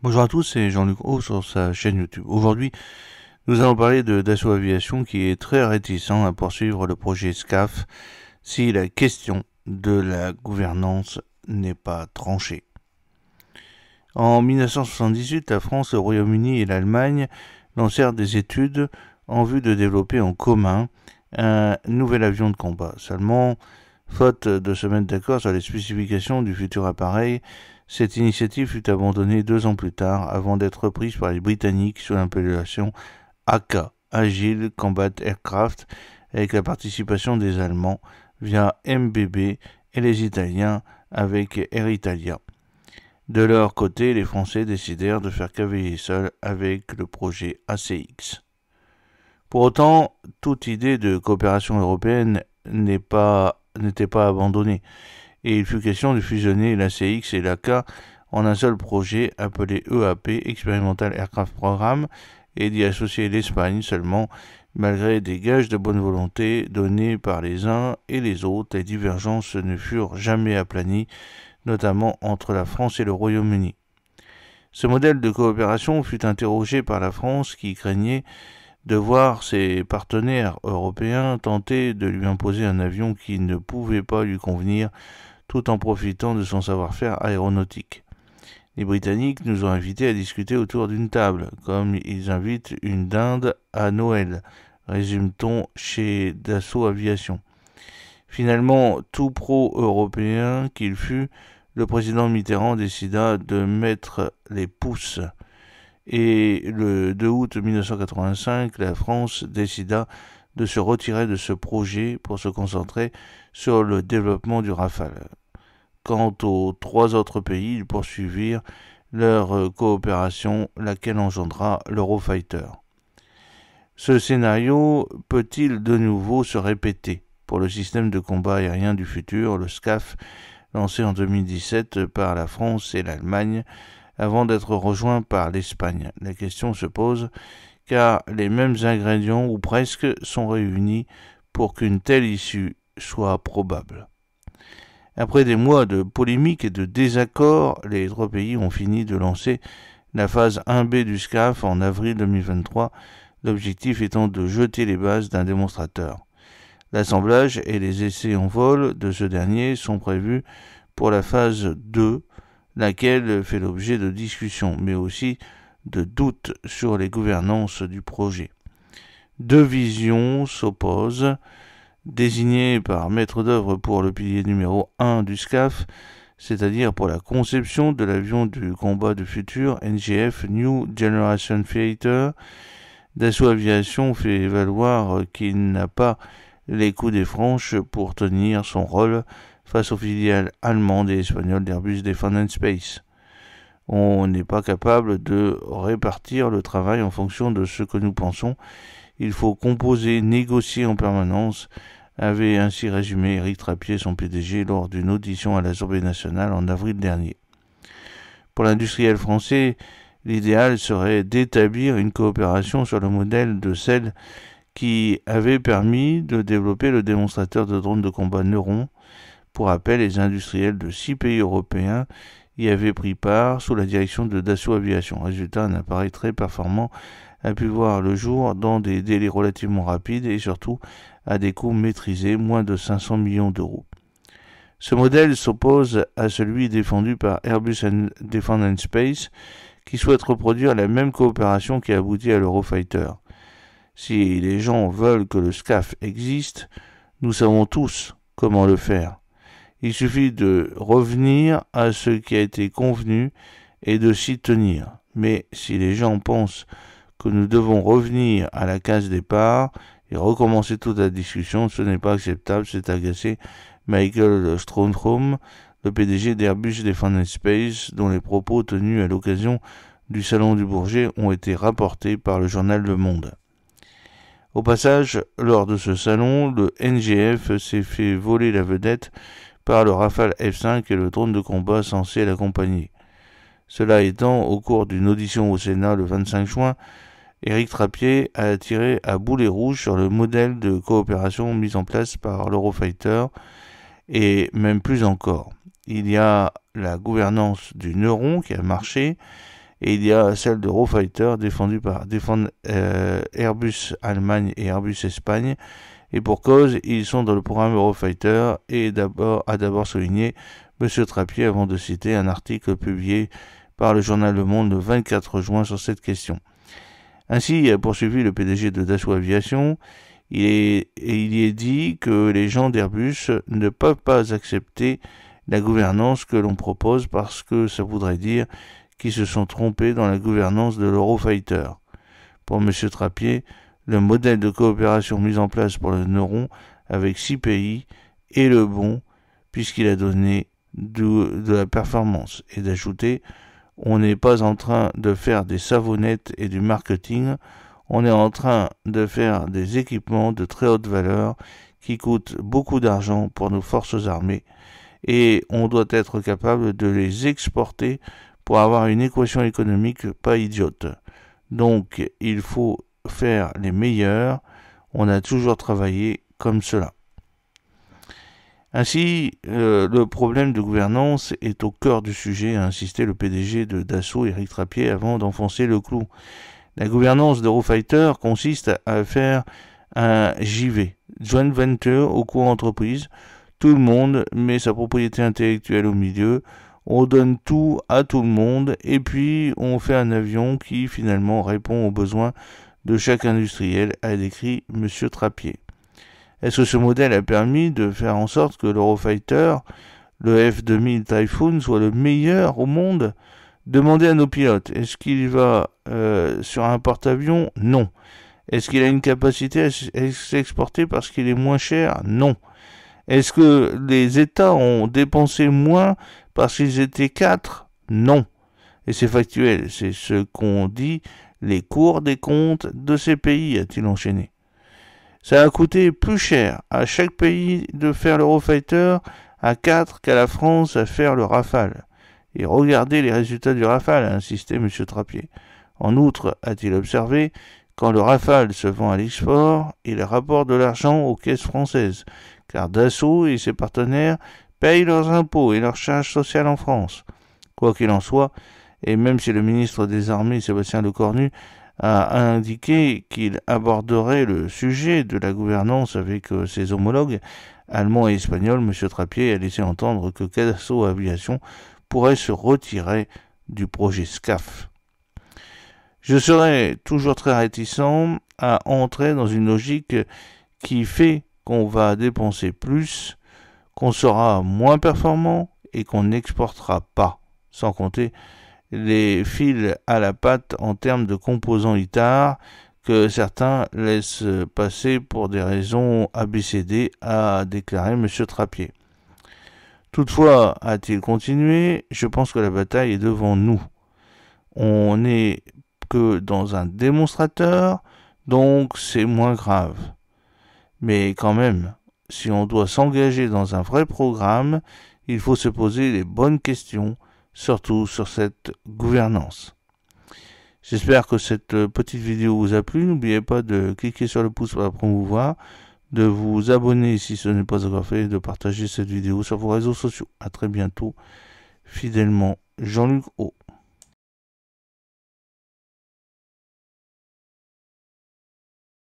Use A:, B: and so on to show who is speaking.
A: Bonjour à tous, c'est Jean-Luc Haut sur sa chaîne YouTube. Aujourd'hui, nous allons parler de Dassault Aviation qui est très réticent à poursuivre le projet SCAF si la question de la gouvernance n'est pas tranchée. En 1978, la France, le Royaume-Uni et l'Allemagne lancèrent des études en vue de développer en commun un nouvel avion de combat. Seulement, faute de se mettre d'accord sur les spécifications du futur appareil, cette initiative fut abandonnée 2 ans plus tard avant d'être reprise par les Britanniques sous l'appellation AK, Agile Combat Aircraft, avec la participation des Allemands via MBB et les Italiens avec Air Italia. De leur côté, les Français décidèrent de faire cavalier seul avec le projet ACX. Pour autant, toute idée de coopération européenne n'était pas abandonnée, et il fut question de fusionner l'ACX et l'AK en un seul projet appelé EAP, Experimental Aircraft Programme, et d'y associer l'Espagne seulement, malgré des gages de bonne volonté donnés par les uns et les autres, les divergences ne furent jamais aplanies, notamment entre la France et le Royaume-Uni. Ce modèle de coopération fut interrogé par la France qui craignait de voir ses partenaires européens tenter de lui imposer un avion qui ne pouvait pas lui convenir tout en profitant de son savoir-faire aéronautique. Les Britanniques nous ont invités à discuter autour d'une table, comme ils invitent une dinde à Noël, résume-t-on chez Dassault Aviation. Finalement, tout pro-européen qu'il fût, le président Mitterrand décida de mettre les pouces. Et le 2 août 1985, la France décida de se retirer de ce projet pour se concentrer sur le développement du Rafale. Quant aux 3 autres pays, ils poursuivirent leur coopération, laquelle engendra l'Eurofighter. Ce scénario peut-il de nouveau se répéter pour le système de combat aérien du futur, le SCAF, lancé en 2017 par la France et l'Allemagne, avant d'être rejoint par l'Espagne? La question se pose car les mêmes ingrédients ou presque sont réunis pour qu'une telle issue soit probable. Après des mois de polémiques et de désaccords, les 3 pays ont fini de lancer la phase 1B du SCAF en avril 2023, l'objectif étant de jeter les bases d'un démonstrateur. L'assemblage et les essais en vol de ce dernier sont prévus pour la phase 2, laquelle fait l'objet de discussions, mais aussi de doutes sur les gouvernances du projet. 2 visions s'opposent, désignées par maître d'œuvre pour le pilier numéro 1 du SCAF, c'est-à-dire pour la conception de l'avion du combat du futur, NGF, New Generation Fighter. Dassault Aviation fait valoir qu'il n'a pas les coups des franches pour tenir son rôle face aux filiales allemandes et espagnoles d'Airbus Defence and Space. On n'est pas capable de répartir le travail en fonction de ce que nous pensons. Il faut composer, négocier en permanence, avait ainsi résumé Éric Trappier, son PDG, lors d'une audition à l'Assemblée nationale en avril dernier. Pour l'industriel français, l'idéal serait d'établir une coopération sur le modèle de celle qui avait permis de développer le démonstrateur de drone de combat Neuron. Pour rappel, les industriels de 6 pays européens y avaient pris part sous la direction de Dassault Aviation. Résultat, un appareil très performant a pu voir le jour dans des délais relativement rapides et surtout à des coûts maîtrisés, moins de 500 millions d'euros. Ce modèle s'oppose à celui défendu par Airbus Defence and Space, qui souhaite reproduire la même coopération qui a abouti à l'Eurofighter. Si les gens veulent que le SCAF existe, nous savons tous comment le faire. Il suffit de revenir à ce qui a été convenu et de s'y tenir. Mais si les gens pensent que nous devons revenir à la case départ et recommencer toute la discussion, ce n'est pas acceptable, s'est agacé Michael Strontrom, le PDG d'Airbus Defence and Space, dont les propos tenus à l'occasion du Salon du Bourget ont été rapportés par le journal Le Monde. Au passage, lors de ce salon, le NGF s'est fait voler la vedette par le Rafale F5 et le drone de combat censé l'accompagner. Cela étant, au cours d'une audition au Sénat le 25 juin, Éric Trappier a tiré à boulet rouge sur le modèle de coopération mis en place par l'Eurofighter et même plus encore. Il y a la gouvernance du Neuron qui a marché Et il y a celle d'Eurofighter défendue par Airbus Allemagne et Airbus Espagne. Et pour cause, ils sont dans le programme Eurofighter et a d'abord souligné M. Trappier avant de citer un article publié par le journal Le Monde le 24 juin sur cette question. Ainsi, a poursuivi le PDG de Dassault Aviation, il y est dit que les gens d'Airbus ne peuvent pas accepter la gouvernance que l'on propose parce que ça voudrait dire qu'ils se sont trompés dans la gouvernance de l'Eurofighter. Pour M. Trappier, le modèle de coopération mis en place pour le Neuron avec 6 pays est le bon puisqu'il a donné de la performance. Et d'ajouter, on n'est pas en train de faire des savonnettes et du marketing, on est en train de faire des équipements de très haute valeur qui coûtent beaucoup d'argent pour nos forces armées et on doit être capable de les exporter pour avoir une équation économique pas idiote. Donc il faut faire les meilleurs, on a toujours travaillé comme cela. Ainsi, le problème de gouvernance est au cœur du sujet, a insisté le PDG de Dassault, Éric Trappier, avant d'enfoncer le clou. La gouvernance d'Eurofighter consiste à faire un JV, Joint Venture ou co-entreprise. Tout le monde met sa propriété intellectuelle au milieu, on donne tout à tout le monde et puis on fait un avion qui finalement répond aux besoins de chaque industriel, a décrit M. Trappier. Est-ce que ce modèle a permis de faire en sorte que l'Eurofighter, le F-2000 Typhoon, soit le meilleur au monde ? Demandez à nos pilotes. Est-ce qu'il va sur un porte-avions ? Non. Est-ce qu'il a une capacité à s'exporter parce qu'il est moins cher ? Non. Est-ce que les États ont dépensé moins parce qu'ils étaient 4 ? Non. Et c'est factuel. C'est ce qu'ont dit les cours des comptes de ces pays, a-t-il enchaîné. Ça a coûté plus cher à chaque pays de faire l'Eurofighter à 4 qu'à la France à faire le Rafale. Et regardez les résultats du Rafale, a insisté M. Trappier. En outre, a-t-il observé, quand le Rafale se vend à l'export, il rapporte de l'argent aux caisses françaises, car Dassault et ses partenaires payent leurs impôts et leurs charges sociales en France. Quoi qu'il en soit, et même si le ministre des Armées, Sébastien Lecornu, a indiqué qu'il aborderait le sujet de la gouvernance avec ses homologues allemands et espagnols, M. Trappier a laissé entendre que Dassault Aviation pourrait se retirer du projet SCAF. Je serai toujours très réticent à entrer dans une logique qui fait qu'on va dépenser plus, qu'on sera moins performant et qu'on n'exportera pas, sans compter les fils à la patte en termes de composants ITAR que certains laissent passer pour des raisons ABCD, a déclaré M. Trappier. Toutefois, a-t-il continué, je pense que la bataille est devant nous. On n'est que dans un démonstrateur, donc c'est moins grave. Mais quand même, si on doit s'engager dans un vrai programme, il faut se poser les bonnes questions, surtout sur cette gouvernance. J'espère que cette petite vidéo vous a plu. N'oubliez pas de cliquer sur le pouce pour la promouvoir, de vous abonner si ce n'est pas encore fait et de partager cette vidéo sur vos réseaux sociaux. A très bientôt. Fidèlement, Jean-Luc O.